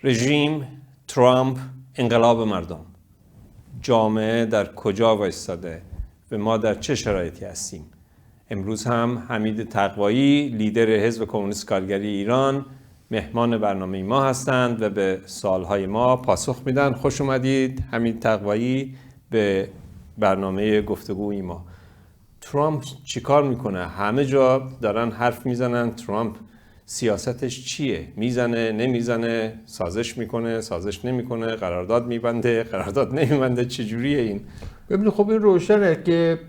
رژیم، ترامپ، انقلاب مردم. جامعه در کجا وایستاده و ما در چه شرایطی هستیم؟ امروز هم حمید تقوایی، لیدر حزب کمونیست کارگری ایران، مهمان برنامه ما هستند و به سوالهای ما پاسخ میدن. خوش اومدید حمید تقوایی به برنامه گفتگوی ما. ترامپ چیکار میکنه؟ همه جا دارن حرف میزنن ترامپ سیاستش چیه؟ میزنه، نمیزنه، سازش میکنه، سازش نمیکنه، قرارداد میبنده، قرارداد نمیبنده. چجوریه این؟ ببینید خب این روشنه که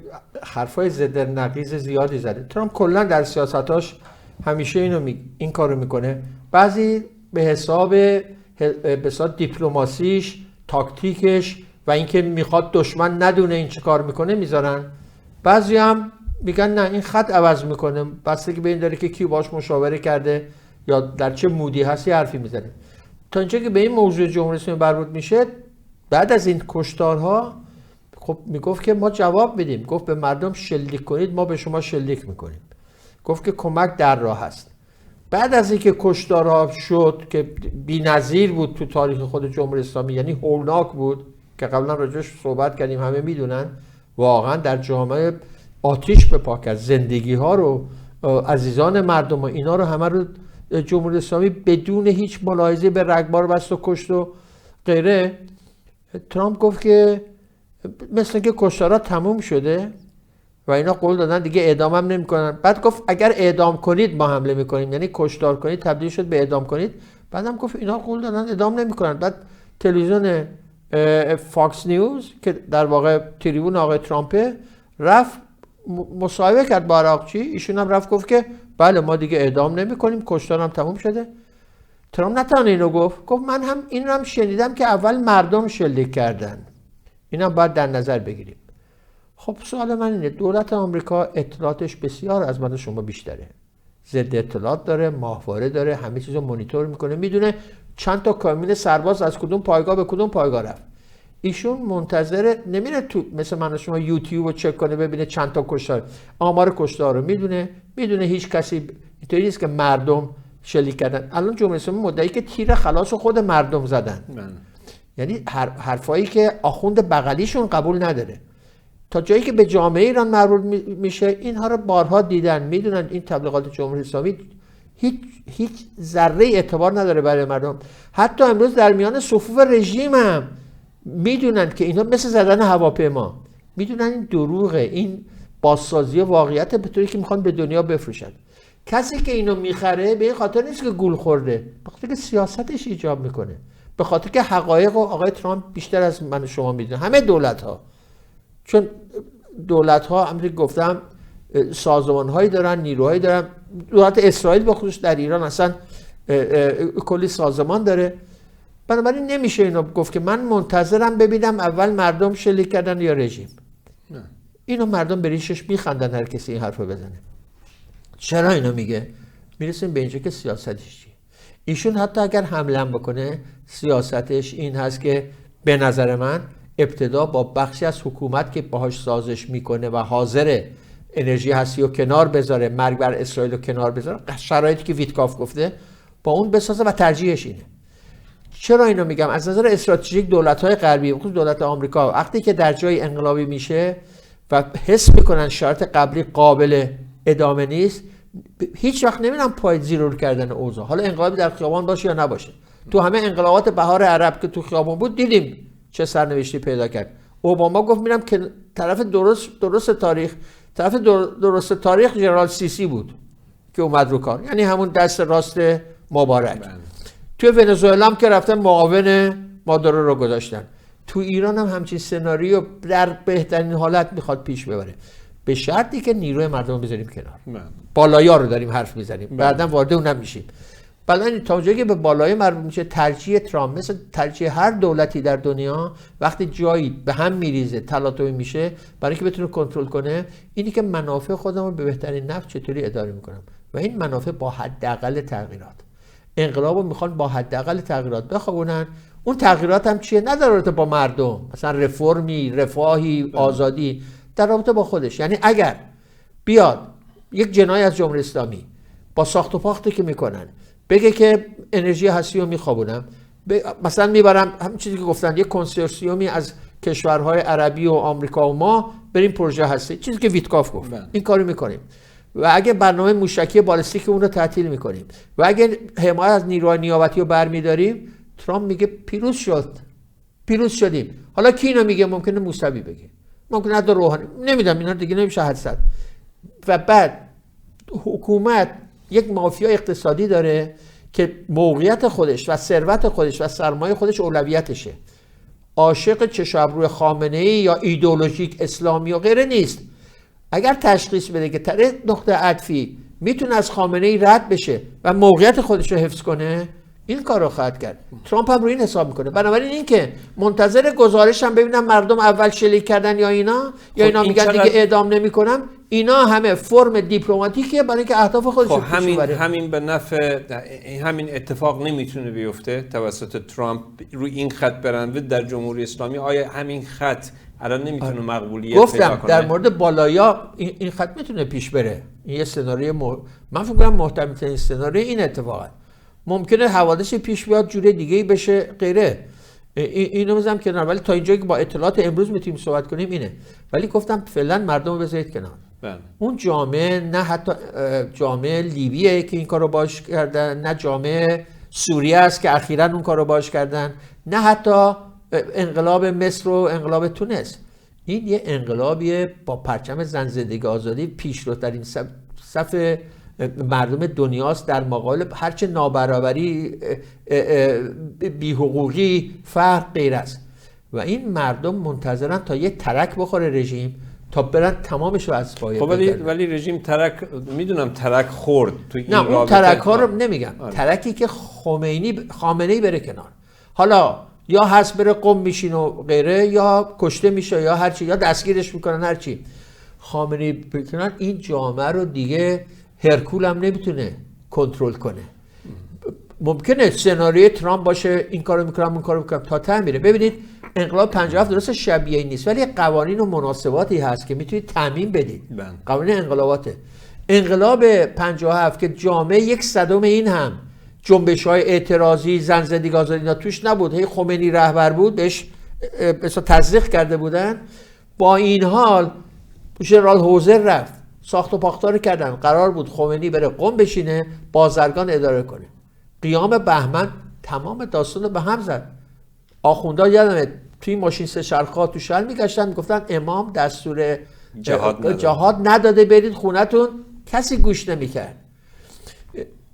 حرفای ضد نقیض زیادی زده. ترامپ کلا در سیاستاش همیشه این کارو میکنه. بعضی به حساب دیپلماسیش، تاکتیکش و اینکه میخواد دشمن ندونه این چی کار میکنه میذارن. بعضی هم میگن نه این خط عوض میکنه، بستگی به این داره که کی باش مشاوره کرده یا در چه مودی هستی حرفی میزنه. تا اینجا که به این موضوع جمهوری اسلامی مربوط میشه، بعد از این کشتارها خب میگفت که ما جواب میدیم. گفت به مردم شلیک کنید، ما به شما شلیک میکنیم. گفت که کمک در راه هست. بعد از اینکه کشتارها شد که بی‌نظیر بود تو تاریخ خود جمهوری اسلامی، یعنی هولناک بود که قبلا راجعش صحبت کردیم، همه میدونن، واقعا در جامعه آتش به پا کرد. زندگی ها رو، عزیزان مردم و اینا رو همه رو جمهوری اسلامی بدون هیچ ملاحظه به رگبار بست و کشت و غیره. ترامپ گفت که مثل که کشتارها تموم شده و اینا قول دادن دیگه اعدام هم نمی‌کنن. بعد گفت اگر اعدام کنید ما حمله می‌کنیم، یعنی کشتار کنید تبدیل شد به اعدام کنید. بعدم گفت اینا قول دادن اعدام نمی‌کنن. بعد تلویزیون فاکس نیوز که در واقع تریبون آقای ترامپ رفت مصاحبه کرد با عراقچی، ایشون هم رفت گفت که بله ما دیگه اعدام نمی‌کنیم، کشتار هم تموم شده. ترامپ نه تنها اینو گفت من هم این هم شنیدم که اول مردم شلیک کردن. اینا باید در نظر بگیریم. خب سوال من اینه، دولت آمریکا اطلاعاتش بسیار از من و شما بیشتره. ضد اطلاعات داره، ماهواره داره، همه چیزو مانیتور میکنه، میدونه چند تا کامیون سرباز از کدوم پایگاه به کدوم پایگاه رفت. ایشون منتظر نمیره تو مثل من و شما یوتیوب رو چک کنه ببینه چند تا کشتار، آمار کشتار رو میدونه هیچ کسی اینطوری نیست که مردم شلیک کردن. الان جمهوری اسلامی مدعی که تیر خلاص خود مردم زدن. یعنی حرفایی که آخوند بغلیشون قبول نداره. تا جایی که به جامعه ایران مربوط میشه اینها رو بارها دیدن، میدونن این تبلیغات جمهوری اسلامی هیچ ذره اعتبار نداره برای مردم. حتی امروز در میان صفوف رژیم هم میدونن که اینا مثل زدن هواپیما، میدونن این دروغه، این بازسازی واقعیت به طوری که میخوان به دنیا بفروشن. کسی که اینو میخره به این خاطر نیست که گول خورده، به خاطر که سیاستش ایجاب میکنه، به خاطر که حقایق و آقای ترامپ بیشتر از من و شما میدونه، همه دولت ها. چون دولت ها همونطور گفتم سازمان هایی دارن، نیروهایی دارن. دولت اسرائیل به خصوص در ایران اصلا کلی سازمان داره. بنابراین نمیشه اینو گفت که من منتظرم ببینم اول مردم شلیک کردن یا رژیم. نه. اینو مردم به ریشش میخندن هر کسی این حرفو بزنه. چرا اینو میگه؟ میرسیم به اینجا که سیاستش چیه. ایشون حتی اگر حمله بکنه سیاستش این هست که به نظر من ابتدا با بخشی از حکومت که باهاش سازش میکنه و حاضر انرژی هستی رو کنار بذاره، مرگ بر اسرائیل رو کنار بذاره، شرایطی که ویتکاف گفته با اون بسازه و ترجیحش اینه. چرا اینو میگم؟ از نظر استراتژیک دولت‌های غربی، خصوص دولت آمریکا، وقتی که در جای انقلابی میشه و حس میکنن شرایط قبلی قابل ادامه نیست، هیچ وقت نمیرن پای زیرو کردن اوضاع. حالا انقلابی در خیابان باشه یا نباشه. تو همه انقلابات بهار عرب که تو خیابان بود دیدیم چه سرنوشتی پیدا کرد. اوباما گفت میرم که طرف درست تاریخ جنرال سیسی بود که اومد رو کار، یعنی همون دست راست مبارک. تو ونزوئلا هم که رفتن معاون مادورو رو گذاشتن. تو ایران هم همچین سناریو در بهترین حالت میخواد پیش ببره، به شرطی که نیروی مردم رو بذاریم کنار. بالایی‌ها رو داریم حرف میزنیم، بعداً وارد اونم میشیم. بلکه تا جایی که به بالای مربوط میشه، ترجیح ترامپ مثل ترجیح هر دولتی در دنیا وقتی جایی به هم میریزه، تلاطمی میشه، برای اینکه بتونه کنترل کنه، اینی که منافع خودم رو به بهترین نحو چطوری اداره میکنم و این منافع با حداقل تغییرات. انقلابو میخوان با حداقل تغییرات بخوابونن. اون تغییرات هم چیه؟ نه در رابطه با مردم، مثلا رفرمی، رفاهی، آزادی، در رابطه با خودش. یعنی اگر بیاد یک جناح از جمهوری اسلامی با ساخت و پاختی که میکنن بگه که انرژی هستی رو میخوابونم، مثلا میبرم همین چیزی که گفتن، یک کنسورسیومی از کشورهای عربی و آمریکا و ما بریم پروژه هستی، چیزی که ویتکاف گفت، این کارو میکنیم. و اگه برنامه موشکی بالستیک اون رو تعطیل میکنیم و اگه حمایت از نیروهای نیابتی رو برمیداریم، ترامپ میگه پیروز شدیم. حالا کی اینو میگه؟ ممکنه موسوی بگه، ممکنه حتی روحانی، نمیدونم، اینا دیگه نمیشه حد زد. و بعد حکومت یک مافیا اقتصادی داره که موقعیت خودش و ثروت خودش و سرمایه خودش اولویتشه. عاشق چش و ابروی خامنه‌ای یا ایدئولوژیک اسلامی و غیره نیست. اگر تشخیص بده که طریق نقطه عطفی میتونه از خامنه‌ای رد بشه و موقعیت خودش رو حفظ کنه، این کار رو خواهد کرد. ترامپ هم روی این حساب میکنه. بنابراین این که منتظر گزارش هم ببینم مردم اول شلیک کردن یا اینا، یا اینا میگن دیگه اعدام نمیکنم، اینا همه فرم دیپلماتیکه برای اینکه اهداف خودش رو پیش ببره. همین به نفع همین اتفاق نمیتونه بیفته توسط ترامپ روی این خط برن در جمهوری اسلامی. آیا همین خط الان نمیتونه مقبولیت پیدا کنه؟ در مورد بالایا این خط میتونه پیش بره. این یه سناریوی من فکر کنم محتمل‌ترین سناریوی این اتفاقه. ممکنه حوادث پیش بیاد جور دیگه‌ای بشه غیره، اینو میذارم کنار، ولی تا اینجایی که با اطلاعات امروز میتونیم صحبت کنیم اینه. ولی گفتم فعلا مردم رو بذارید کنار. اون جامعه نه حتی جامعه لیبیه که این کارو باش کردن، نه جامعه سوریه است که اخیراً اون کارو باش کردن، نه حتی انقلاب مصر و انقلاب تونس. این یه انقلابیه با پرچم زن زندگی آزادی پیشروترین صف مردم دنیاست در مقابل هرچه نابرابری، بی‌حقوقی، فقر غیر است. و این مردم منتظرن تا یه ترک بخوره رژیم تا برن تمامش رو از پایه بگیرن. ولی رژیم ترک، میدونم ترک خورد تو این رابطه. نه اون ترک ها رو نمیگم. ترکی که خامنه‌ای بره کنار. حالا یا هست بره قم میشین و غیره، یا کشته میشه، یا هرچی، یا دستگیرش میکنن، هرچی. خامنه‌ای بکنن این جامعه رو دیگه هرکول هم نمیتونه کنترل کنه. ممکنه سناریوی ترامپ باشه این کارو میکنم اون کارو میکنم تا ته میره. ببینید انقلاب 57 درست شبیه این نیست، ولی قوانین و مناسباتی هست که میتونید تعمیم بدید. قوانین انقلاباته. انقلاب 57 که جامعه یک صدم این هم جنبش‌های اعتراضی، زن زندگی آزادی اینا توش نبود، هی خمینی رهبر بود، بهش تزریق کرده بودن. با این حال ژنرال حوزر رفت، ساخت و پاختار کردن، قرار بود خمینی بره قم بشینه، بازرگان اداره کنه. قیام بهمن تمام داستان رو به هم زد. آخوندا یادمه توی ماشین سه چرخا تو شهر میگشتن، میگفتن امام دستور جهاد نداده برید خونتون، کسی گوش نمیکرد.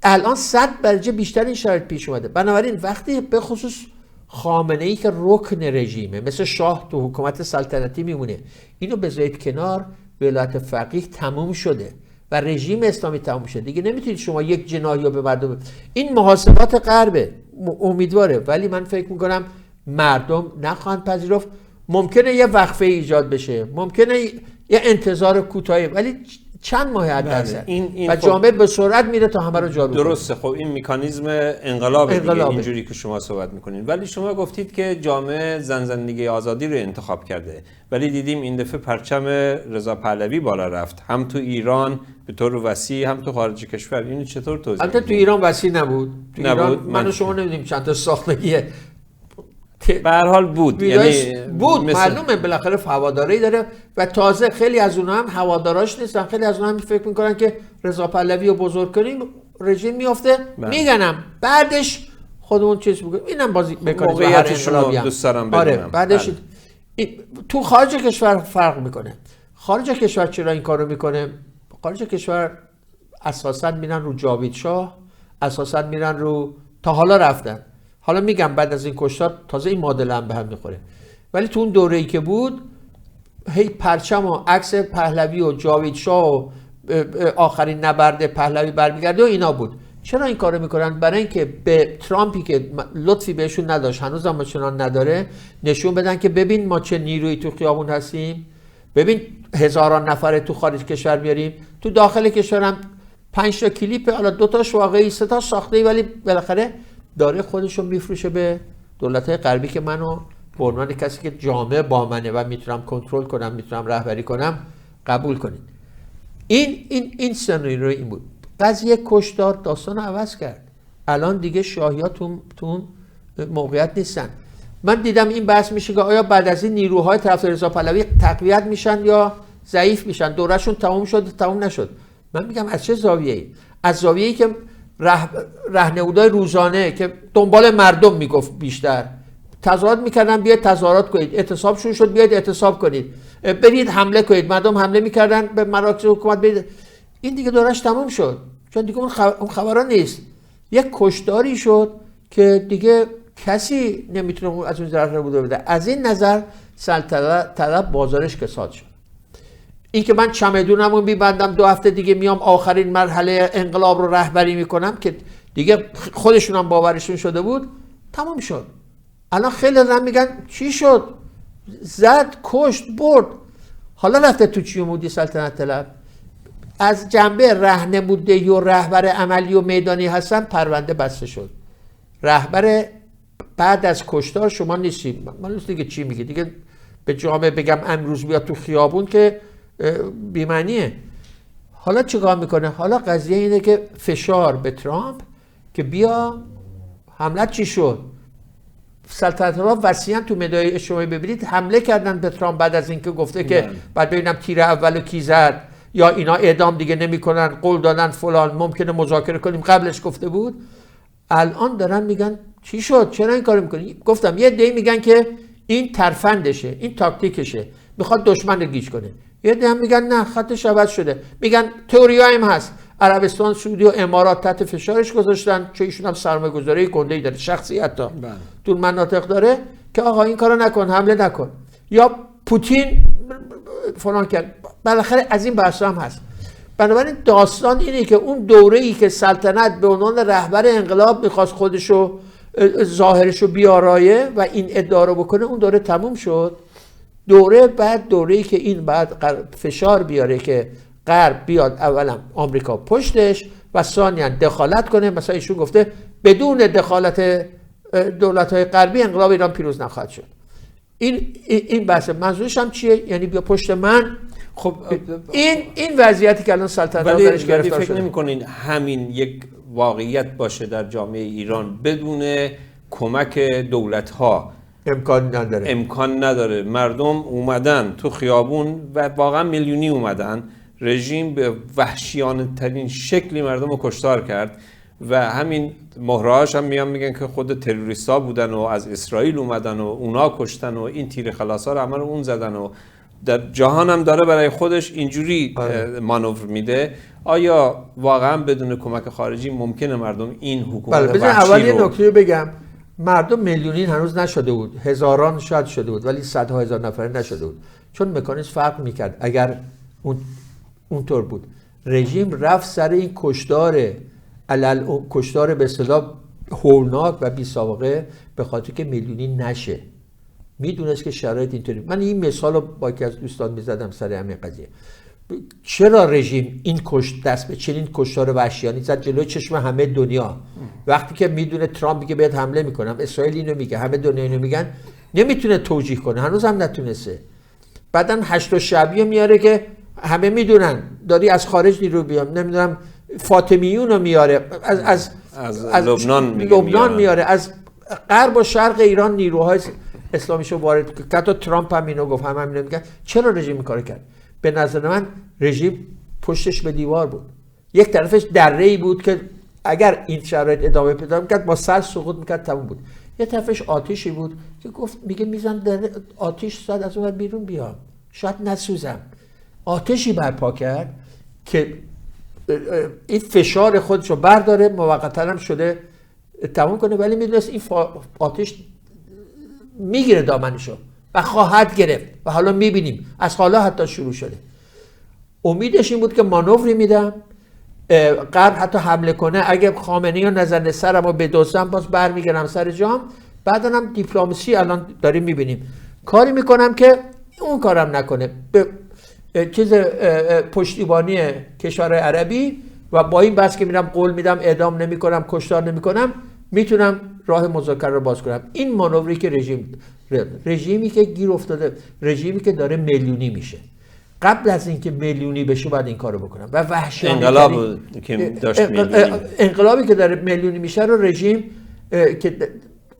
الان 100 درجه بیشتر این شرایط پیش اومده. بنابراین وقتی به خصوص خامنه‌ای که رکن رژیمه، مثل شاه تو حکومت سلطنتی میمونه، اینو بذارید کنار، ولایت فقیه تموم شده و رژیم اسلامی تموم شده. دیگه نمیتونید شما یک جناحی رو به مردم. این محاسبات غربه، امیدواره، ولی من فکر میکنم مردم نخواهند پذیرفت. ممکنه یه وقفه ایجاد بشه، ممکنه یه انتظار کوتاهی، ولی چند ماه حداقل و جامعه به سرعت میره تا همه رو جارو کنه. درسته. خب این مکانیزم انقلاب دیگه اینجوری که شما صحبت میکنین. ولی شما گفتید که جامعه زن زندگی آزادی رو انتخاب کرده، ولی دیدیم این دفعه پرچم رضا پهلوی بالا رفت، هم تو ایران به طور وسیع، هم تو خارج کشور. اینو چطور توضیح میدید؟ البته تو ایران وسیع نبود. تو ایران من و شما نمیدونیم چند تا ساختگیه، به هر حال بود، یعنی بود معلومه بالاخره هواداری داره و تازه خیلی از اونها هم هواداراش نیستن. خیلی از اونها هم فکر میکنن که رضا پهلوی رو بزرگ کنیم رژیم میافته، میگنم بعدش خودمون چیز میگه. اینم بازی مکانیزم هر انقلابی هم دوست دارم بدونم. آره بعدش تو خارج کشور فرق میکنه. خارج کشور چرا این کارو میکنه؟ خارج کشور اساسا میرن رو جاوید شاه، اساسا میرن رو، تا حالا رفتن، حالا میگم بعد از این کشتار تازه این معادله هم به هم میخوره، ولی تو اون دوره‌ای که بود هی پرچم و عکس پهلوی و جاوید شاه و آخرین نبرد پهلوی برمیگرده و اینا بود. چرا این کارو میکنن؟ برای اینکه به ترامپی که لطفی بهشون نداشت، هنوز هم چنان نداره، نشون بدن که ببین ما چه نیرویی تو خیابون هستیم، ببین هزاران نفر تو خارج کشور میاریم، تو داخل کشورم 5 تا کلیپ، حالا 2 تاش واقعی، 3 تا ساخته‌ای، ولی بالاخره داره خودشو میفروشه به دولت‌های غربی که منو به عنوان کسی که جامعه با منه و میتونم کنترل کنم، میتونم رهبری کنم قبول کنید. این سناریو این بود. قضیه کشتار داستان عوض کرد. الان دیگه شاهی‌ها تو موقعیت نیستن. من دیدم این بحث میشه که آیا بعد از این نیروهای طرفدار رضا پهلوی تقویت میشن یا ضعیف میشن، دورهشون تمام شد تمام نشد. من میگم از چه زاویه‌ای؟ از زاویه‌ای که راهنمودای روزانه که دنبال مردم میگفت بیشتر تظاهرات میکردن، بیاید تظاهرات کنید، اعتصاب شروع شد بیاید اعتصاب کنید، برید حمله کنید، مردم حمله میکردن به مراکز حکومت برید. این دیگه دورش تمام شد، چون دیگه اون خبرها نیست. یک کشتاری شد که دیگه کسی نمیتونه از اون ضرر بوده بده. از این نظر سلطنت طلب بازارش کساد شد. این که من چمدونمو میبندم 2 هفته دیگه میام آخرین مرحله انقلاب رو رهبری میکنم که دیگه خودشون هم باورشون شده بود، تمام شد. الان خیلی آدم میگن چی شد؟ زد، کشت، برد. حالا رفته تو چی عمودی سلطنت طلب؟ از جنبه راهنمودی و رهبر عملی و میدانی هستن، پرونده بسته شد. رهبر بعد از کشتار شما نیستید. من دیگه چی میگه؟ دیگه به جامعه بگم امروز بیاد تو خیابون که بی‌معنیه. حالا چیکار میکنه؟ حالا قضیه اینه که فشار به ترامپ که بیا حملت چی شد؟ سلطنت طلب وسیعاً تو مدیای اجتماعی ببینید حمله کردن به ترامپ بعد از اینکه گفته که بعد ببینم تیر اولو کی زد، یا اینا اعدام دیگه نمیکنن، قول دادن فلان، ممکنه مذاکره کنیم، قبلش گفته بود. الان دارن میگن چی شد؟ چرا این کارو میکنی؟ گفتم یه عده‌ای میگن که این ترفندشه، این تاکتیکشه، میخواد دشمن رو گیج کنه. یه عده هم میگن نه، خطش عوض شده. میگن تئوریایی هم هست، عربستان، سعودی و امارات تحت فشارش گذاشتن، چون ایشون هم سرمایه‌گذاری گنده‌ای داره، شخصیت تا تو مناطق داره که آقا این کارو نکن، حمله نکن، یا پوتین فلان کرد. بالاخره از این بحث هم هست. بنابراین داستان اینه که اون دوره‌ای که سلطنت به عنوان رهبر انقلاب میخواست خودشو ظاهرشو بیارایه و این ادعا رو بکنه، اون دوره تموم شد. دوره بعد، دوره‌ای که این بعد فشار بیاره که غرب بیاد، اولا آمریکا پشتش و ثانیاً دخالت کنه. مثلا ایشون گفته بدون دخالت دولت‌های غربی انقلاب ایران پیروز نخواهد شد. این بحث. منظورش هم چیه؟ یعنی بیا پشت من. خب این وضعیتی که الان سلطنت درش گرفتار شده. فکر نمی‌کنین همین یک واقعیت باشه در جامعه ایران بدون کمک دولت‌ها؟ امکان نداره. مردم اومدن تو خیابون و واقعا میلیونی اومدن. رژیم به وحشیانه ترین شکلی مردم رو کشتار کرد و همین مهرهاش هم میگن که خود تروریستا بودن و از اسرائیل اومدن و اونا کشتن و این تیر خلاصا رو همه رو اون زدن و در جهان هم داره برای خودش اینجوری مانور میده. آیا واقعا بدون کمک خارجی ممکنه مردم این حکومت وحشی رو؟ اول یه نکته بگم. مردم میلیونی هنوز نشده بود، هزاران شاید شده بود، ولی صدها هزار نفره نشده بود، چون مکانیزم فرق میکرد. اگر اونطور بود، رژیم رفت سر این کشتار به اصطلاح هولناک و بی سابقه به خاطر که میلیونی نشه. میدونست که شرایط اینطوری. من این مثال رو با یکی از دوستان میزدم سر همین قضیه. چرا رژیم این دست به چنین کشتار وحشیانه زد جلوی چشم همه دنیا؟ وقتی که میدونه ترامپ میگه بهت حمله میکنم، اسرائیل اینو میگه، همه دنیا اینو میگن، نمیتونه توجیه کنه، هنوز هم نتونسته. بعدن 8 شعبیه میاره که همه میدونن داری از خارج نیرو بیام، نمیدونم فاطمیون رو میاره، از لبنان میاره، از غرب و شرق ایران نیروهای اسلامیشو وارد کرد. حتی ترامپ هم اینو گفت، همینو میگن. چرا رژیم این کارو کرد؟ به نظر من رژیم پشتش به دیوار بود. یک طرفش دره‌ای بود که اگر این شرایط ادامه پیدا می‌کرد با سر سقوط می‌کرد، تموم بود. یک طرفش آتشی بود که گفت میگه میزن در آتش صد از اون بیرون بیام، شاید نسوزم. آتشی برپا کرد که این فشار خودشو برداره، موقتا هم شده تموم کنه، ولی میدونست این آتش میگیره دامنشو و خواهد گرفت و حالا میبینیم از حالا حتی شروع شده. امیدش این بود که مانوری میدم، غرب حتی حمله کنه، اگه خامنه‌ای نزنه سرمو بدزدم باز برمیگردم سر جام. بعدا هم دیپلماسی الان داریم میبینیم کاری میکنم که اون کارم نکنه، به چیز پشتیبانی کشورهای عربی و با این بس که میرم قول میدم اعدام نمیکنم، کشتار نمیکنم، میتونم راه مذاکره رو باز کنم. این مانوری که رژیمی که گیر افتاده، رژیمی که داره میلیونی میشه، قبل از اینکه میلیونی بشه باید این کارو بکنم و وحشیانه انقلابی که داره میلیونی میشه رو رژیم که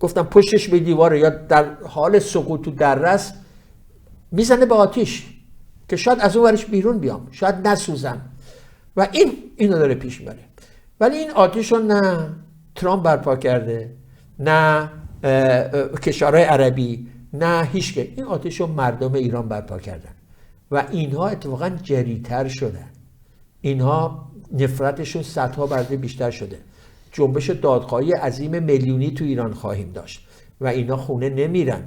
گفتم پشتش به دیواره یا در حال سقوط تو درست میزنه به آتیش که شاید از اون ورش بیرون بیام، شاید نسوزم و اینو داره پیش میبره. ولی این آتیش رو نه ترامپ برپا کرده، نه کشورهای عربی، نه هیچ. این آتیش رو مردم ایران برپا کردن و اینها اتفاقا جریتر شدن. اینها نفرتشون صدها برابر بیشتر شده. جنبش دادخواهی عظیم میلیونی تو ایران خواهیم داشت و اینا خونه نمیرن.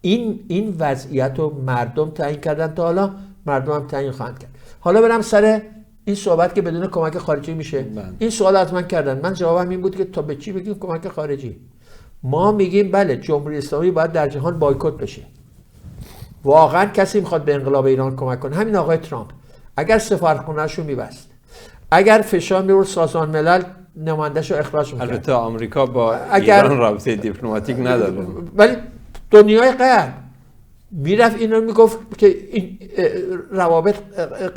این وضعیت رو مردم تعیین کردن، تا حالا مردم هم تعیین خواهند کرد. حالا برم سر این صحبت که بدون کمک خارجی میشه. این سوال از من کردن، من جوابم این بود که تا به چی بگیم کمک خارجی؟ ما میگیم بله جمهوری اسلامی باید در جهان بایکوت بشه. واقعا کسی میخواد به انقلاب ایران کمک کنه؟ همین آقای ترامپ اگر سفارتخونه‌اش رو میبست، اگر فشار می‌آورد سازمان ملل نماینده‌شو اخراج می‌کرد. البته آمریکا با ایران رابطه دیپلماتیک نداره، ولی دنیای غرب میرفت اینو میگفت که این روابط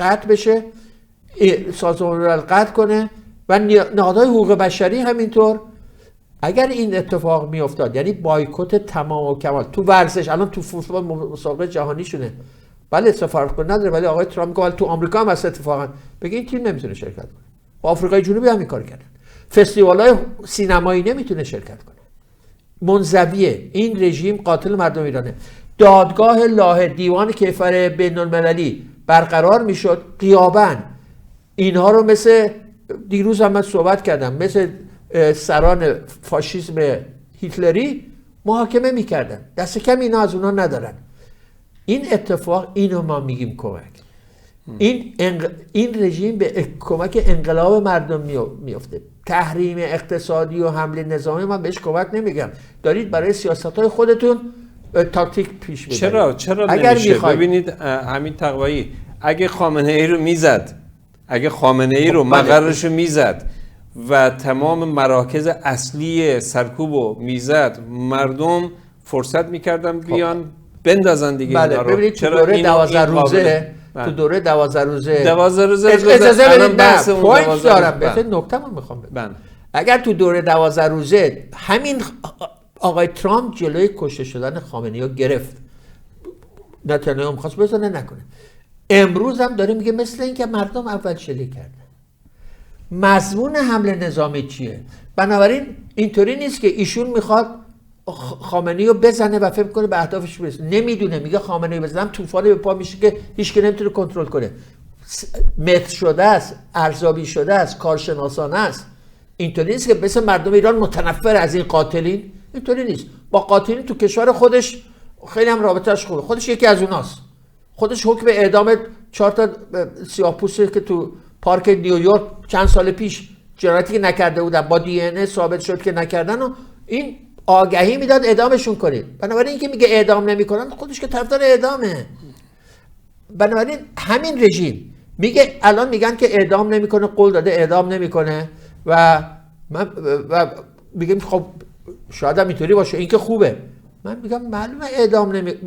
قطع بشه، سازمان ملل قطع کنه و نهادهای حقوق بشری همینطور. اگر این اتفاق میافتاد، یعنی بایکوت تمام و کمال تو ورزش، الان تو فوتبال مسابقه جهانی شونه، بله سفارتخونه نداره، ولی آقای ترامپ گفت تو آمریکا هم هست اتفاقا، بگه این تیم نمیتونه شرکت کنه. با آفریقای جنوبی هم این کار کردن. فستیوال‌های سینمایی نمیتونه شرکت کنه. منزویه. این رژیم قاتل مردم ایرانه. دادگاه لاهه، دیوان کیفر بین‌المللی برقرار میشد، غیاباً اینها رو مثل دیروز هم من صحبت کردم، مثل سران فاشیسم هیتلری محاکمه میکردن. دست کم اینا از اونا ندارن. این اتفاق، اینو ما میگیم کمک. این رژیم به کمک انقلاب مردم میفته. تحریم اقتصادی و حمله نظامی من بهش کمک نمیگم. دارید برای سیاست‌های خودتون تاکتیک پیش ببرید. چرا نمیشه؟ ببینید همین تقوایی اگه خامنه ای رو میزد، اگه خامنه ای رو مقرش رو میزد و تمام مراکز اصلی سرکوبو میزد، مردم فرصت میکردن بیان بندازن دیگه. بله ببینید چرا دوره 12 روزه تو دوره 12 روزه اجازه بدید نه پوینت دارم بهت نکتهمو میخوام بگم. اگر تو دوره 12 روزه همین آقای ترامپ جلوی کشته شدن خامنه‌ای رو گرفت، نتانیاهو می‌خواست بزنه نکنه، امروز هم داره میگه مثل این که مردم اول شلیک کردن. مضمون حمله نظامی چیه؟ بنابراین اینطوری نیست که ایشون میخواد خامنه‌ای رو بزنه و فکر کنه به اهدافش برسه. نمیدونه، میگه خامنه‌ای بزنم طوفانی به پا میشه که هیچ کی نمیتونه کنترل کنه. متر شده است، ارزیابی شده است، کارشناسانه است. اینطوری نیست که مثل مردم ایران متنفر از این قاتلین، اینطوری نیست. با قاتلین تو کشور خودش خیلی هم رابطه‌اش خوبه. خودش یکی از اوناست. خودش حکم اعدام 4 تا سیاه‌پوستی که تو پارک نیویورک چند سال پیش جنایتی که نکرده بودن با دی ان ای ثابت شد که نکردن و این آگهی میداد اعدامشون کنید. بنابراین اینکه میگه اعدام نمیکنن، خودش که طرفدار اعدامه. بنابراین همین رژیم میگه الان میگن که اعدام نمیکنه، قول داده اعدام نمیکنه و میگم خب شاید هم اینطوری باشه، این که خوبه. من میگم معلومه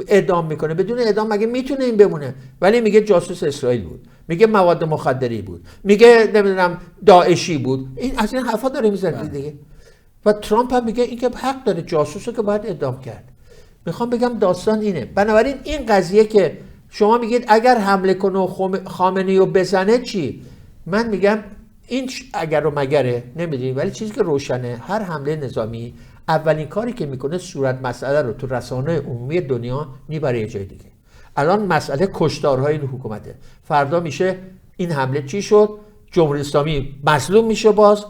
اعدام میکنه، بدون اعدام مگه میتونه این بمونه؟ ولی میگه جاسوس اسرائیل بود، میگه مواد مخدری بود، میگه نمیدونم داعشی بود. این از این حرفا داره میزنه دیگه. و ترامپ هم میگه این که حق داره، جاسوسو که باید اعدام کرد. میخوام بگم داستان اینه. بنابراین این قضیه که شما میگید اگر حمله کنه و خامنه‌ای رو بزنه چی؟ من میگم این اگر و مگره نمیدونیم، ولی چیزی که روشنه هر حمله نظامی اولین کاری که میکنه صورت مسئله رو تو رسانه‌های عمومی دنیا میبره یه جای دیگه. الان مسئله کشتارهای این حکومته. فردا میشه این حمله چی شد؟ جمهوری اسلامی مظلوم میشه. باز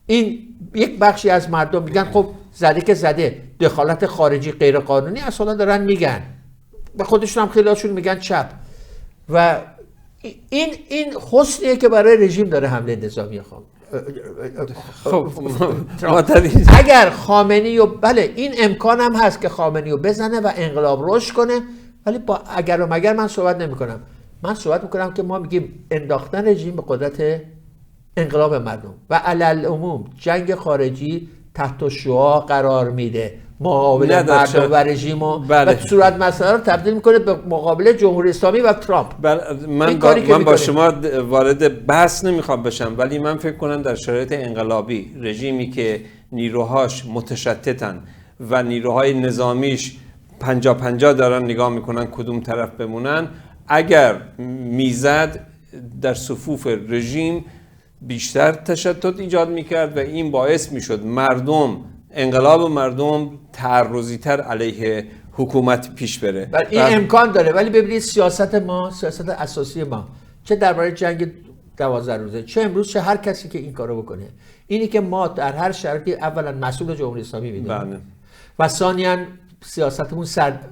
این یک بخشی از مردم میگن خب زده که زده، دخالت خارجی غیر قانونی اصلا دارن میگن، به خودشون هم خیلیشون میگن چپ. و این حسنیه که برای رژیم داره حمله نظامی خب اگر خامنه‌ای رو بله این امکان هم هست که خامنه‌ای رو بزنه و انقلاب رشد کنه، ولی با اگر و مگر من صحبت نمی کنم. من صحبت میکنم که ما میگیم انداختن رژیم به قدرت انقلاب مردم و علل عموم جنگ خارجی تحت شعاع قرار میده مقابل مردم و رژیم و صورت مسئله رو تبدیل میکنه به مقابل جمهوری اسلامی و ترامپ. من با شما وارد بحث نمیخوام بشم، ولی من فکر کنم در شرایط انقلابی رژیمی که نیروهاش متشتتن و نیروهای نظامیش 50-50 دارن نگاه میکنن کدوم طرف بمونن، اگر میزد در صفوف رژیم بیشتر تشتت ایجاد میکرد و این باعث میشد انقلاب مردم تعرضی تر علیه حکومت پیش بره. ولی این امکان داره. ولی ببینید سیاست اساسی ما، چه درباره جنگ 12 روزه، چه امروز، چه هر کسی که این کارو بکنه، اینی که ما در هر شرایطی اولا مسئول جمهوری اسلامی میدونیم و ثانیاً سیاستمون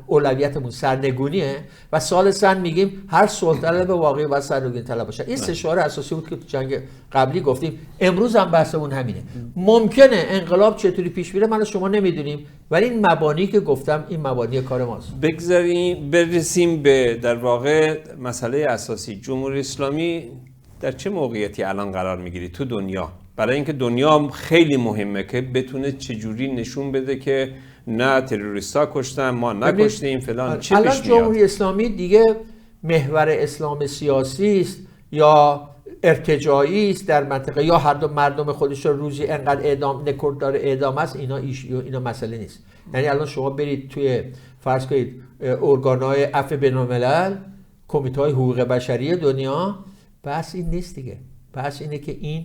اولویتمون سرنگونیه و ثالثاً میگیم هر سلطه به واقعی و سرنگونی طلب باشه. این سه شعار اساسی بود که تو جنگ قبلی گفتیم. امروز هم بحثمون همینه. ممکنه انقلاب چطوری پیش میره من و شما نمیدونیم، ولی این مبانی که گفتم این مبانی کار ماست. برسیم به در واقع مسئله اساسی. جمهوری اسلامی در چه موقعیتی الان قرار میگیری تو دنیا؟ برای اینکه دنیا خیلی مهمه که بتونه چجوری نشون بده که نه تروریستا کشتن، ما نکشتیم فلان. چه الان پیش میاد؟ جمهوری اسلامی دیگه محور اسلام سیاسی است یا ارتجاعی است در منطقه، یا هر دو مردم خودش رو روزی انقدر اعدام نکردار اعدام است، اینا مسئله نیست. یعنی الان شما برید توی فرض کنید ارگان‌های عفو بین‌الملل، کمیته‌های حقوق بشری دنیا، بحث این نیست دیگه. بحث اینه که این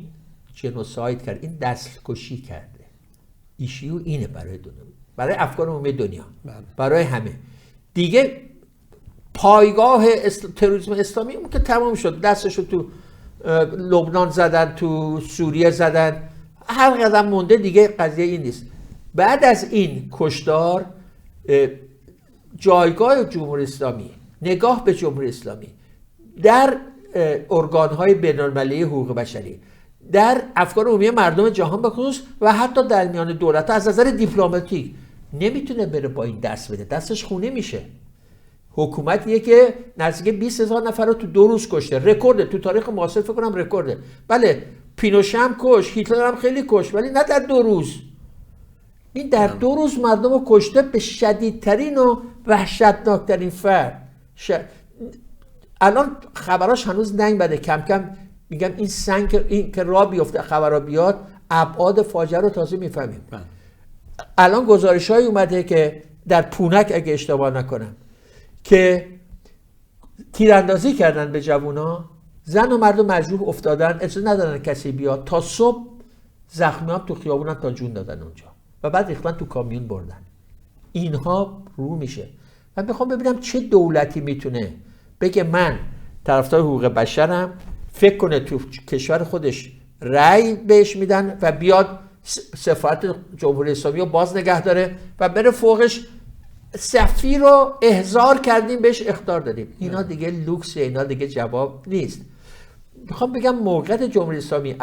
جنوساید کرد، این دستکشی کرده. ایشیو اینه برای دنیا، برای افکار عمومی دنیا، برای همه دیگه. پایگاه تروریسم اسلامی اون که تمام شد، دستشو تو لبنان زدن، تو سوریه زدن، هر قدم مونده دیگه. قضیه این نیست. بعد از این کشتار جایگاه جمهوری اسلامی، نگاه به جمهوری اسلامی در ارگان‌های بین‌المللی حقوق بشری، در افکار عمومی مردم جهان به خصوص و حتی در میان دولت‌ها از نظر دیپلماتیک نمیتونه بره با این دست بده. دستش خونه میشه. حکومتیه که نزدیک 20,000 نفر رو تو 2 روز کشته. رکورد تو تاریخ معاصر فکر کنم رکورده. بله پینوشه هم کش، هیتلر هم خیلی کش، ولی نه در 2 روز. این در 2 روز مردم رو کشته به شدیدترین و وحشتناکترین فرد. الان خبراش هنوز نیومده. کم کم میگم این سنگ این که راه بیفته خبرها بیاد، ابعاد فاجعه رو تازه میفهمیم. الان گزارش‌هایی اومده که در پونک اگه اشتباه نکنم که تیراندازی کردن به جوونا، زن و مرد مجروح افتادن، اجازه ندادن کسی بیاد، تا صبح زخمیان تو خیابونن تا جون دادن اونجا و بعد ریختن تو کامیون بردن. اینها رو میشه. من میخوام ببینم چه دولتی میتونه بگه من طرفدار حقوق بشرم، فکر کنه تو کشور خودش رأی بهش میدن و بیاد سفارت جمهوری اسلامی رو باز نگه داره و بره فوقش سفیر رو احضار کردیم بهش اخطار دادیم. اینا دیگه لوکسه، اینا دیگه جواب نیست. میخوام بگم موقعیت جمهوری اسلامی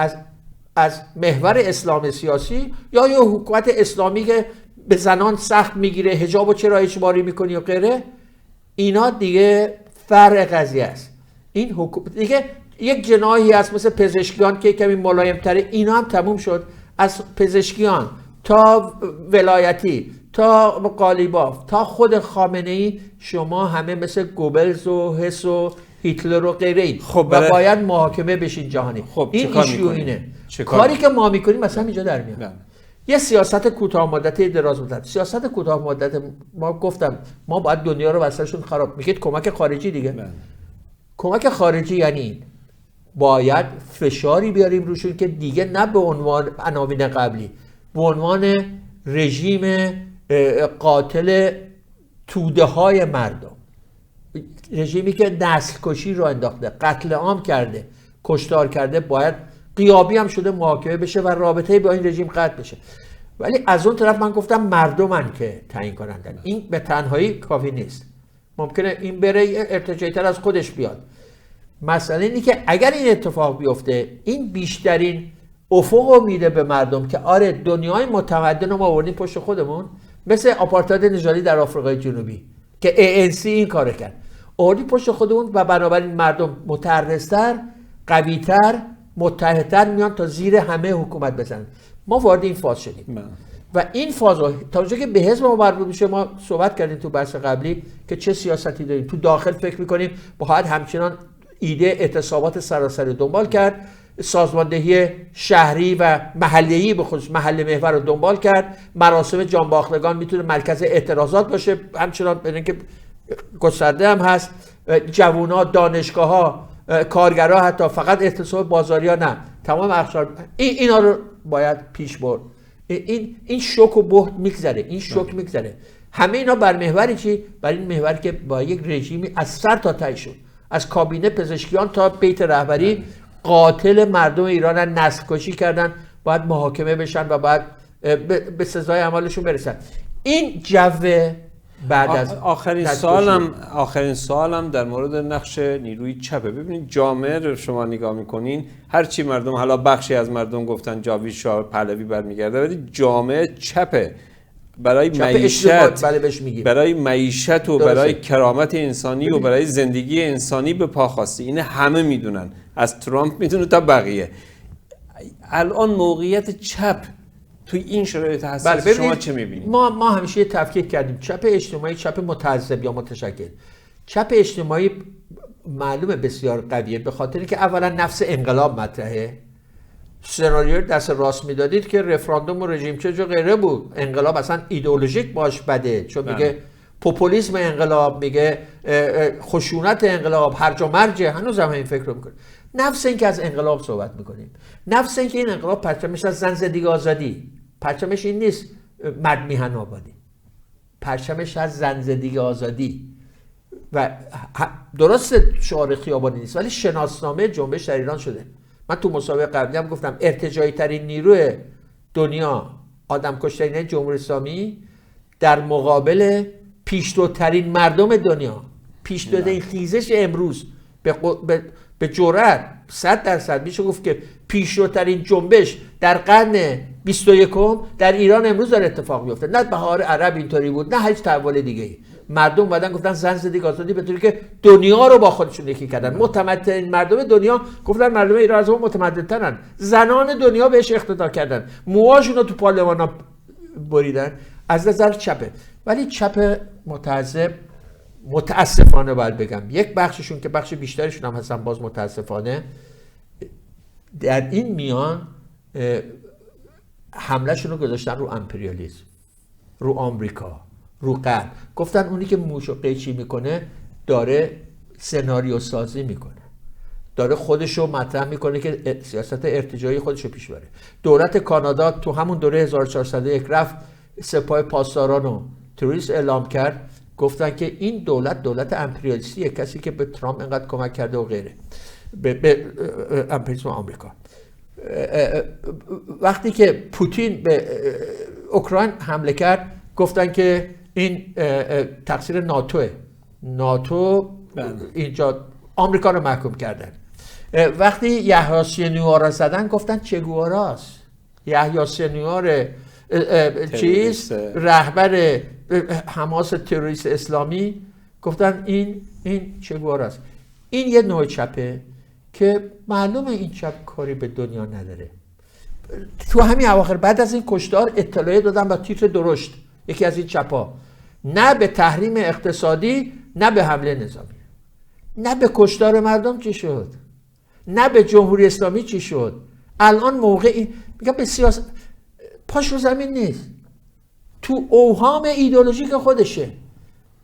از محور اسلام سیاسی یا یه حکومت اسلامی که به زنان سخت میگیره، حجابو چرا اجباری میکنی و غیره، اینا دیگه فرق قضیه است. این حکومت دیگه یک جناحی هست مثل پزشکیان که کمی ملایم تره، اینا هم تموم شد. از پزشکیان تا ولایتی تا قالیباف تا خود خامنه‌ای، شما همه مثل گوبلز و هس و هیتلر و غیره اید. خب و باید محاکمه بشین جهانی. خب این ایشیو اینه. کاری که ما میکنیم مثلا اینجا در میاد. یه سیاست کوتاه مدتی، دراز مدت. سیاست کوتاه مدت ما گفتم ما باید دنیا رو واسهشون خراب میگید کمک خارجی دیگه. کمک خارجی یعنی باید فشاری بیاریم روشون که دیگه نه به عنوان عناوین قبلی، به عنوان رژیم قاتل توده های مردم، رژیمی که نسل کشی رو انداخته، قتل عام کرده، کشتار کرده، باید غیابی هم شده محاکمه بشه و رابطه با این رژیم قطع بشه. ولی از اون طرف من گفتم مردمن که تعیین کنندن. این به تنهایی کافی نیست. ممکنه این بره ارتجاعی تر از خودش بیاد. مسئله اینه که اگر این اتفاق بیفته، این بیشترین افق رو میده به مردم که آره دنیای متمدن رو ما آوردیم پشت خودمون، مثل آپارتاید نژادی در آفریقای جنوبی که ANC این کارو کرد، آوردیم پشت خودمون و بنابراین مردم متحرزتر، قویتر، متحدتر میان تا زیر همه حکومت بزنن. ما وارد این فاز شدیم و این فاز رو تا اونجا که به حزب ما مربوط میشه، ما صحبت کردیم تو بحث قبلی که چه سیاستی داریم. تو داخل فکر میکنیم باید همچنان ایده اعتصابات سراسری دنبال کرد، سازماندهی شهری و محله‌ای به خصوص محل محور رو دنبال کرد. مراسم جانباختگان میتونه مرکز اعتراضات باشه، همچنان بدون که گسترده هم هست. جوونا، دانشگاه‌ها، کارگرها، حتی فقط اعتصاب بازاریا نه، تمام اقشار اینا رو باید پیش برد. این شوک و بهت میگذره، این شوک میگذره. همه اینا بر محوری چی؟ بر این محور که با یک رژیمی از سر تا ته شد، از کابینه پزشکیان تا بیت رهبری قاتل مردم ایران نسل کشی کردن، باید محاکمه بشن و باید به سزای اعمالشون برسن. این جو بعد از آخرین سوالم در مورد نقش نیروی چپه. ببینید جامعه رو شما نگاه میکنین، هرچی مردم، حالا بخشی از مردم گفتن جاوید شاه پهلوی برمیگرده، ولی جامعه چپه برای معیشت، برای معیشت و برای کرامت انسانی و برای زندگی انسانی به پا خواسته. این همه میدونن، از ترامپ میدونه تا بقیه. الان موقعیت چپ توی این شرایط حساس شما چه میبینید؟ ما همیشه تفکیک کردیم چپ اجتماعی، چپ متعصب یا متشکل. چپ اجتماعی معلومه بسیار قویه، به خاطر که اولا نفس انقلاب مطرحه. سناریو دست راست میدادید که رفراندوم و رژیم چنج و غیره بود، انقلاب اصلا ایدئولوژیک باش بده، چون میگه پوپولیسم انقلاب، میگه خشونت انقلاب، هرج و مرج. هنوز هم این فکر رو میکنه. نفس این که از انقلاب صحبت میکنیم، نفس این که این انقلاب پرچمش از زن زندگی آزادی، پرچمش این نیست مرد میهن آبادی، پرچمش از زن زندگی آزادی. و درست شعار خیابانی نیست، ولی شناسنامه جنبش در ایران شده. من تو مسابقه قبلی هم گفتم ارتجاعی ترین نیروی دنیا آدم کشترین جمهوری اسلامی در مقابل پیشروترین مردم دنیا، پیشروترین خیزش امروز به جرأت 100% میشه گفت که پیشروترین جنبش در قرن 21 در ایران امروز داره اتفاق میفته. نه بهار عرب اینطوری بود، نه هیچ تحول دیگه ای. مردم بعدن گفتن زن زندگی آزادی، به طوری که دنیا رو با خودشون یکی کردن. متمدن مردم دنیا گفتن مردم ایران از اون متمدن‌ترن. زنان دنیا بهش اقتدا کردن، موهاشون رو تو پارلمان بریدن. از نظر چپه، ولی چپ متعصب متاسفانه باید بگم یک بخششون که بخش بیشترشون هم هستن باز متاسفانه، در این میان حملهشون رو گذاشتن رو امپریالیسم، رو آمریکا، رو غرب. گفتن اونی که موش و قیچی میکنه داره سناریو سازی میکنه، داره خودشو مطرح میکنه که سیاست ارتجاعی خودشو پیش بره. دولت کانادا تو همون دوره 1401 رفت سپاه پاسداران رو تروریست اعلام کرد، گفتن که این دولت امپریالیستیه، کسی که به ترامپ انقدر کمک کرده و غیره، به امپریالیسم آمریکا. وقتی که پوتین به اوکراین حمله کرد گفتن که این تقصیر ناتو اینجا آمریکا رو محکوم کردن. وقتی یحیی سینوار را زدن گفتن چگواراست. یحیی سینوار رهبر حماس تروریست اسلامی، گفتن این چگواراست. این یه نوع چپه که معلومه این چپ کاری به دنیا نداره. تو همین اواخر بعد از این کشتار اطلاعیه دادن با تیتر درشت یکی از این چپا، نه به تحریم اقتصادی، نه به حمله نظامی، نه به کشتار مردم چی شد، نه به جمهوری اسلامی چی شد. الان موقعی میگم به سیاست پاش رو زمین نیست، تو اوهام ایدئولوژیک خودشه.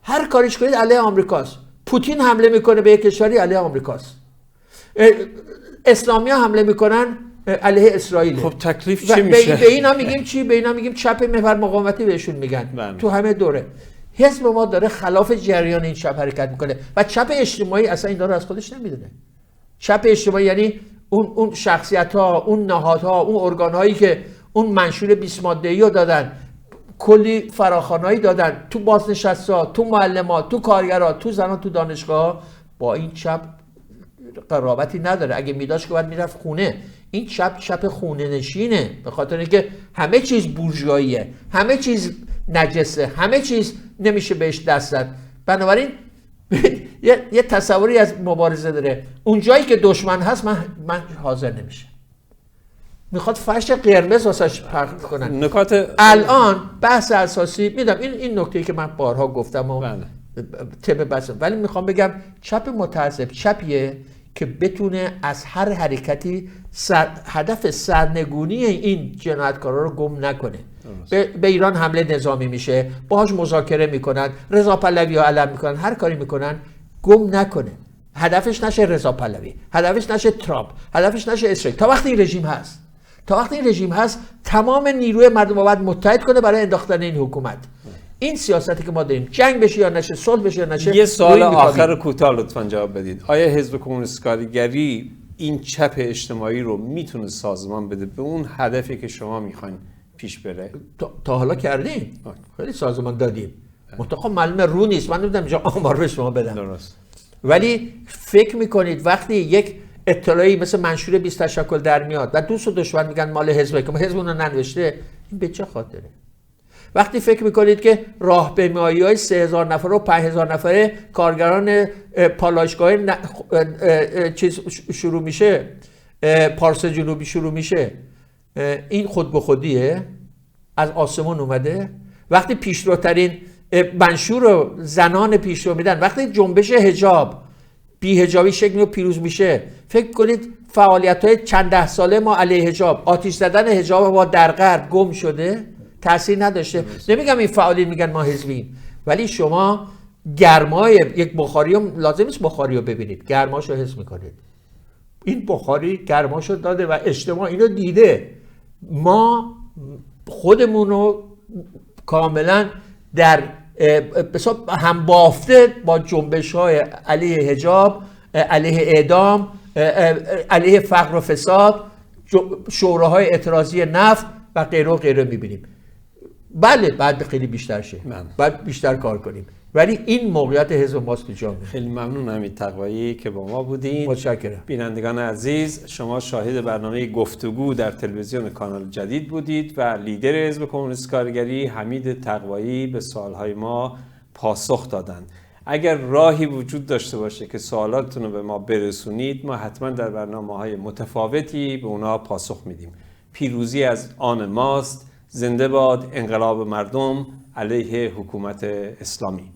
هر کاریش کنید علیه آمریکاست. پوتین حمله میکنه به یک کشوری علیه آمریکاست، اسلامی ها حمله میکنن علیه اسرائیل. خب تکلیف چی میشه؟ به اینا میگیم چی؟ به اینا میگیم چپ محور مقاومتی بهشون میگن. تو همه دوره حزب ما داره خلاف جریان این چپ حرکت میکنه و چپ اجتماعی اصلا این داره از خودش نمیدونه. چپ اجتماعی یعنی اون شخصیت ها، اون نهادها، اون ارگان هایی که اون منشور 20 ماده‌ای رو دادن، کلی فراخوانایی دادن تو بازنشستا، تو معلمات، تو کارگرا، تو زنان، تو دانشگاه، با این چپ قرابتی نداره. اگه میداشت که باید میرفت خونه. این چپ خونه نشینه، به خاطر اینکه همه چیز بورژواییه، همه چیز نجسه، همه چیز نمیشه بهش دست زد. بنابراین یه تصوری از مبارزه داره، اون جایی که دشمن هست من حاضر نمیشه، میخواد فرش قرمز واسش پخت کنن. الان بحث اساسی میدم این نکته‌ای که من بارها گفتم و تم بحثم، ولی میخوام بگم چپ متعصب چپیه که بتونه از هر حرکتی هدف سرنگونی این جنایتکارا رو گم نکنه. به ایران حمله نظامی میشه، باهاش مذاکره میکنن، رضا پهلوی رو علم میکنن، هر کاری میکنن، گم نکنه. هدفش نشه رضا پهلوی، هدفش نشه ترامپ، هدفش نشه اسرائیل. تا وقتی این رژیم هست تمام نیروی مردم رو باید متحد کنه برای انداختن این حکومت. این سیاستی که ما داریم، جنگ بشه یا نشه، صلح بشه یا نشه. یه سوال آخر کوتاه لطفاً جواب بدید. آیا حزب کمونیست کارگری این چپ اجتماعی رو میتونه سازمان بده به اون هدفی که شما میخواین پیش بره؟ تا حالا کردیم، خیلی سازمان دادیم. منتها معلومه رو نیست، من نمیدونم اینجا آمار به شما بدم. درست. ولی فکر میکنید وقتی یک اطلاعی مثل منشور 20 تشکل در میاد و دوست و دشمن میگن مال حزبه که حزب اون رو ننوشته، این به چه خاطره؟ وقتی فکر میکنید که راهپیمایی‌های 3000 نفر و 5000 نفره کارگران پالایشگاه چیز شروع میشه، پارس جنوبی شروع میشه، این خود به خودیه؟ از آسمون اومده؟ وقتی پیشروترین منشور رو زنان پیشرو میدن، وقتی جنبش حجاب بی حجابی شکل رو پیروز میشه، فکر کنید فعالیت‌های چند ده ساله ما علیه حجاب، آتش زدن حجاب ما در غرب گم شده؟ تأثیر نداشته؟ نمیگم این فعالین میگن ما حزبیم، ولی شما گرمای یک بخاری هم لازم نیست بخاری رو ببینید، گرماشو حس میکنید. این بخاری گرماشو داده و اجتماع اینو دیده. ما خودمون رو کاملا در هم بافته با جنبش های علیه حجاب، علیه اعدام، علیه فقر و فساد، شوراهای اعتراضی نفت و غیره و غیره میبینیم. بله بعد خیلی بیشتر شه، بعد بیشتر کار کنیم، ولی این موقعیت حزب ماست تو جامعه. خیلی ممنون حمید تقوایی که با ما بودین. متشکرم. بینندگان عزیز، شما شاهد برنامه گفتگو در تلویزیون کانال جدید بودید و لیدر حزب کمونیست کارگری حمید تقوایی به سوالهای ما پاسخ دادند. اگر راهی وجود داشته باشه که سوالاتتون رو به ما برسونید، ما حتما در برنامه‌های متفاوتی به اونها پاسخ میدیم. پیروزی از آن ماست. زنده باد انقلاب مردم علیه حکومت اسلامی.